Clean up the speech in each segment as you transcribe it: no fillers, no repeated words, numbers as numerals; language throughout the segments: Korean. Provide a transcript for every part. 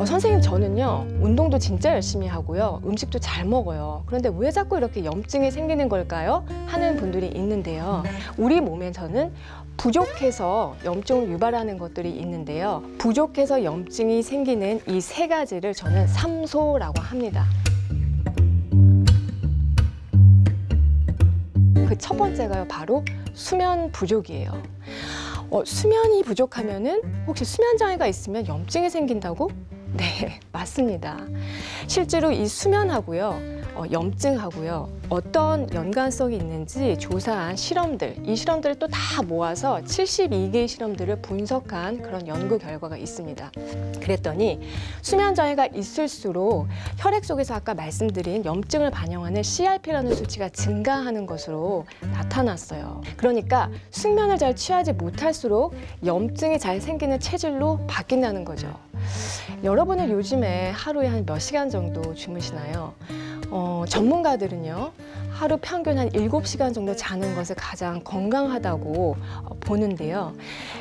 선생님, 저는요 운동도 진짜 열심히 하고요 음식도 잘 먹어요. 그런데 왜 자꾸 이렇게 염증이 생기는 걸까요? 하는 분들이 있는데요. 우리 몸에서는 부족해서 염증을 유발하는 것들이 있는데요. 부족해서 염증이 생기는 이 세 가지를 저는 삼소라고 합니다. 그 첫 번째가요, 바로 수면 부족이에요. 수면이 부족하면은 혹시 수면 장애가 있으면 염증이 생긴다고? 네, 맞습니다. 실제로 이 수면하고요, 염증하고요, 어떤 연관성이 있는지 조사한 실험들, 이 실험들을 또 다 모아서 72개의 실험들을 분석한 그런 연구 결과가 있습니다. 그랬더니 수면 장애가 있을수록 혈액 속에서 아까 말씀드린 염증을 반영하는 CRP라는 수치가 증가하는 것으로 나타났어요. 그러니까 숙면을 잘 취하지 못할수록 염증이 잘 생기는 체질로 바뀐다는 거죠. 여러분은 요즘에 하루에 한 몇 시간 정도 주무시나요? 전문가들은요, 하루 평균 한 7시간 정도 자는 것을 가장 건강하다고 보는데요.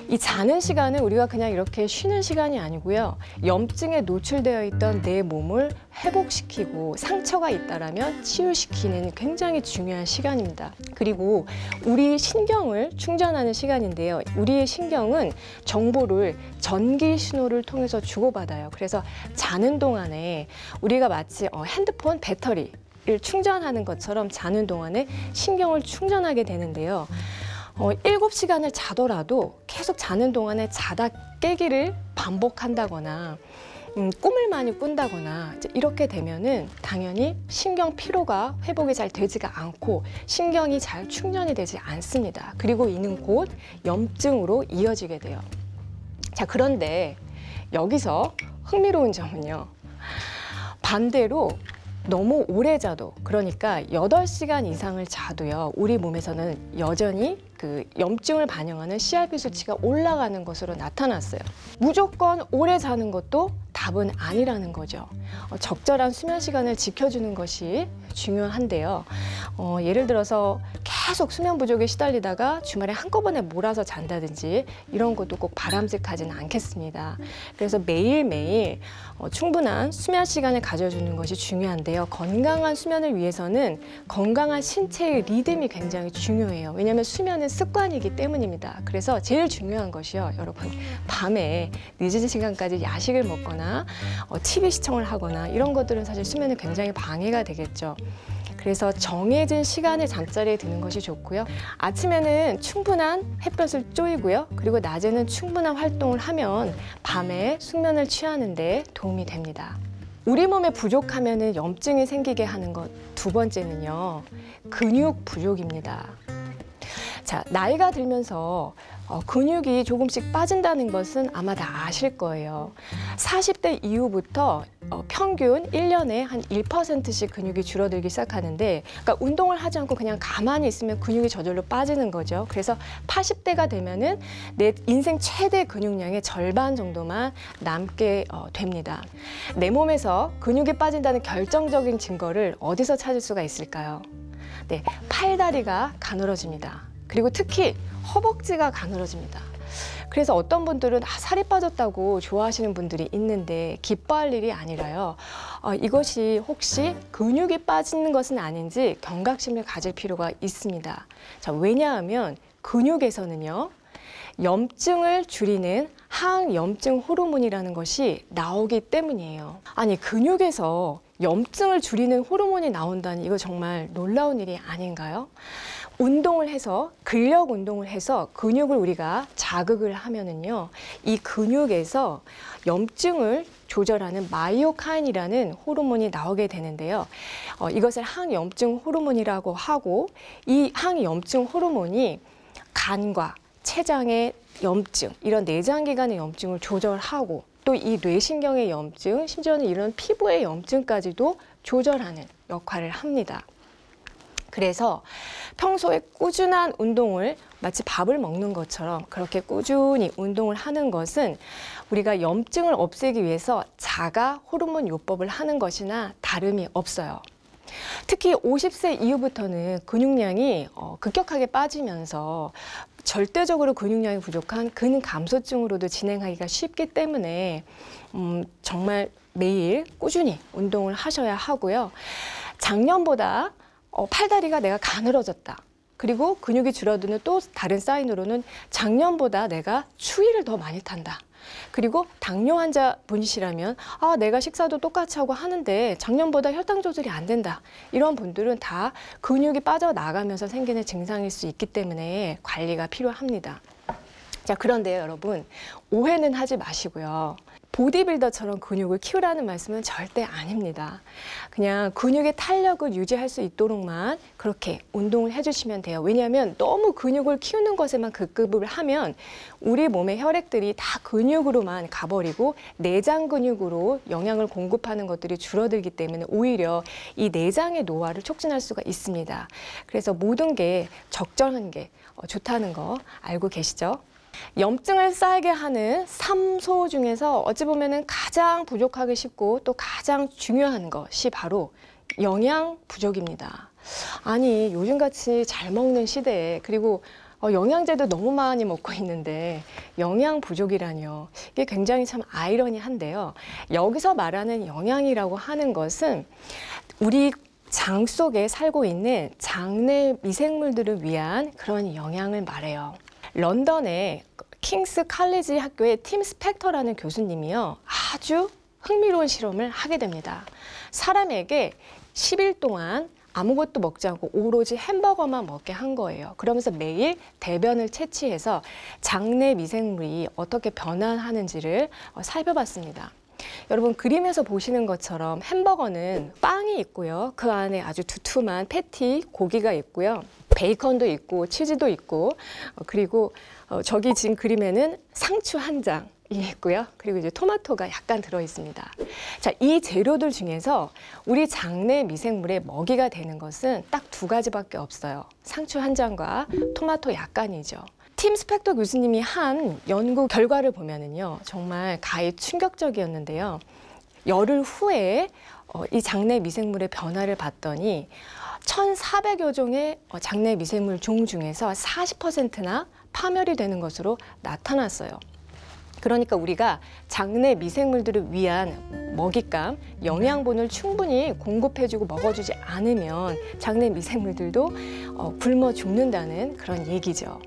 이 자는 시간은 우리가 그냥 이렇게 쉬는 시간이 아니고요. 염증에 노출되어 있던 내 몸을 회복시키고 상처가 있다라면 치유시키는 굉장히 중요한 시간입니다. 그리고 우리 신경을 충전하는 시간인데요. 우리의 신경은 정보를 전기 신호를 통해서 주고받아요. 그래서 자는 동안에 우리가 마치 핸드폰 배터리를 충전하는 것처럼 자는 동안에 신경을 충전하게 되는데요. 7시간을 자더라도 계속 자는 동안에 자다 깨기를 반복한다거나 꿈을 많이 꾼다거나 이렇게 되면은 당연히 신경 피로가 회복이 잘 되지가 않고 신경이 잘 충전이 되지 않습니다. 그리고 이는 곧 염증으로 이어지게 돼요. 자, 그런데 여기서 흥미로운 점은요, 반대로 너무 오래 자도, 그러니까 8시간 이상을 자도요, 우리 몸에서는 여전히 그 염증을 반영하는 CRP 수치가 올라가는 것으로 나타났어요. 무조건 오래 자는 것도 답은 아니라는 거죠. 적절한 수면 시간을 지켜주는 것이 중요한데요. 예를 들어서 계속 수면 부족에 시달리다가 주말에 한꺼번에 몰아서 잔다든지 이런 것도 꼭 바람직하지는 않겠습니다. 그래서 매일매일 충분한 수면 시간을 가져주는 것이 중요한데요. 건강한 수면을 위해서는 건강한 신체의 리듬이 굉장히 중요해요. 왜냐하면 수면은 습관이기 때문입니다. 그래서 제일 중요한 것이요, 여러분, 밤에 늦은 시간까지 야식을 먹거나 TV 시청을 하거나 이런 것들은 사실 수면에 굉장히 방해가 되겠죠. 그래서 정해진 시간에 잠자리에 드는 것이 좋고요. 아침에는 충분한 햇볕을 쬐고요. 그리고 낮에는 충분한 활동을 하면 밤에 숙면을 취하는 데 도움이 됩니다. 우리 몸에 부족하면 염증이 생기게 하는 것 두 번째는요, 근육 부족입니다. 자, 나이가 들면서 근육이 조금씩 빠진다는 것은 아마 다 아실 거예요. 40대 이후부터 평균 1년에 한 1%씩 근육이 줄어들기 시작하는데, 그러니까 운동을 하지 않고 그냥 가만히 있으면 근육이 저절로 빠지는 거죠. 그래서 80대가 되면은 내 인생 최대 근육량의 절반 정도만 남게 됩니다. 내 몸에서 근육이 빠진다는 결정적인 증거를 어디서 찾을 수가 있을까요? 네, 팔다리가 가늘어집니다. 그리고 특히 허벅지가 가늘어집니다. 그래서 어떤 분들은 살이 빠졌다고 좋아하시는 분들이 있는데 기뻐할 일이 아니라요. 이것이 혹시 근육이 빠지는 것은 아닌지 경각심을 가질 필요가 있습니다. 자, 왜냐하면 근육에서는요, 염증을 줄이는 항염증 호르몬이라는 것이 나오기 때문이에요. 아니, 근육에서 염증을 줄이는 호르몬이 나온다니 이거 정말 놀라운 일이 아닌가요? 운동을 해서, 근력 운동을 해서 근육을 우리가 자극을 하면은요, 이 근육에서 염증을 조절하는 마이오카인이라는 호르몬이 나오게 되는데요. 이것을 항염증 호르몬이라고 하고, 이 항염증 호르몬이 간과 췌장의 염증, 이런 내장기관의 염증을 조절하고, 또 이 뇌신경의 염증, 심지어는 이런 피부의 염증까지도 조절하는 역할을 합니다. 그래서 평소에 꾸준한 운동을 마치 밥을 먹는 것처럼 그렇게 꾸준히 운동을 하는 것은 우리가 염증을 없애기 위해서 자가 호르몬 요법을 하는 것이나 다름이 없어요. 특히 50세 이후부터는 근육량이 급격하게 빠지면서 절대적으로 근육량이 부족한 근감소증으로도 진행하기가 쉽기 때문에 정말 매일 꾸준히 운동을 하셔야 하고요. 작년보다 팔다리가 내가 가늘어졌다. 그리고 근육이 줄어드는 또 다른 사인으로는 작년보다 내가 추위를 더 많이 탄다. 그리고 당뇨 환자분이시라면 내가 식사도 똑같이 하고 하는데 작년보다 혈당 조절이 안 된다. 이런 분들은 다 근육이 빠져나가면서 생기는 증상일 수 있기 때문에 관리가 필요합니다. 자, 그런데요, 여러분, 오해는 하지 마시고요. 보디빌더처럼 근육을 키우라는 말씀은 절대 아닙니다. 그냥 근육의 탄력을 유지할 수 있도록만 그렇게 운동을 해주시면 돼요. 왜냐하면 너무 근육을 키우는 것에만 급급을 하면 우리 몸의 혈액들이 다 근육으로만 가버리고 내장 근육으로 영양을 공급하는 것들이 줄어들기 때문에 오히려 이 내장의 노화를 촉진할 수가 있습니다. 그래서 모든 게 적절한 게 좋다는 거 알고 계시죠? 염증을 쌓이게 하는 3소 중에서 어찌 보면은 가장 부족하기 쉽고 또 가장 중요한 것이 바로 영양 부족입니다. 아니, 요즘같이 잘 먹는 시대에 그리고 영양제도 너무 많이 먹고 있는데 영양 부족이라뇨. 이게 굉장히 참 아이러니한데요. 여기서 말하는 영양이라고 하는 것은 우리 장 속에 살고 있는 장내 미생물들을 위한 그런 영양을 말해요. 런던의 킹스 칼리지 학교의 팀 스펙터라는 교수님이요, 아주 흥미로운 실험을 하게 됩니다. 사람에게 10일 동안 아무것도 먹지 않고 오로지 햄버거만 먹게 한 거예요. 그러면서 매일 대변을 채취해서 장내 미생물이 어떻게 변화하는지를 살펴봤습니다. 여러분, 그림에서 보시는 것처럼 햄버거는 빵이 있고요. 그 안에 아주 두툼한 패티, 고기가 있고요. 베이컨도 있고 치즈도 있고 그리고 저기 지금 그림에는 상추 한 장이 있고요. 그리고 이제 토마토가 약간 들어 있습니다. 자, 이 재료들 중에서 우리 장내 미생물의 먹이가 되는 것은 딱 두 가지밖에 없어요. 상추 한 장과 토마토 약간이죠. 팀 스펙터 교수님이 한 연구 결과를 보면은요, 정말 가히 충격적이었는데요. 열흘 후에 이 장내 미생물의 변화를 봤더니 1,400여 종의 장내 미생물 종 중에서 40%나 파멸이 되는 것으로 나타났어요. 그러니까 우리가 장내 미생물들을 위한 먹잇감, 영양분을 충분히 공급해주고 먹어주지 않으면 장내 미생물들도 굶어 죽는다는 그런 얘기죠.